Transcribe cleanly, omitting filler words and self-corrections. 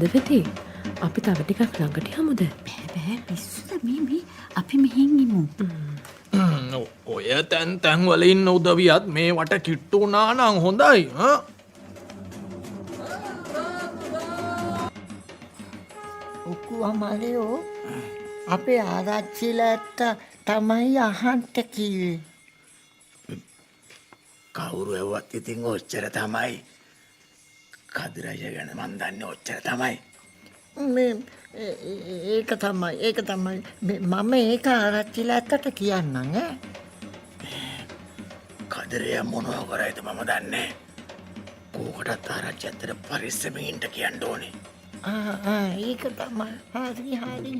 හොඳවෙති. අපි තව ටිකක් ළඟට යමුද? බෑ පිස්සුද මේ අපි මෙහෙන් ඉමු. ඔය තැන් වල ඉන්න උදවියත් මේ වට කිට්ටු වුණා නම් හොඳයි. උකු අමලියෝ අපේ ආරච්චිලා ඇත්ත තමයි අහන්ට කිව්වේ. කවුරු ඇව්වත් ඉතින් ඔච්චර තමයි. කදිරජ ගැන මන් දන්නේ ඔච්චර තමයි. ඒක තමයි මම ඒක ආරච්චිලා ඇත්තට කියන්නම් ඈ. කදිරය මොනවා කරයිද මම දන්නේ. කෝකටත් ආරච්චි ඇත්තට පරිස්සමින් ඉන්න කියන්න ඕනේ. ඒක තමයි. හරි.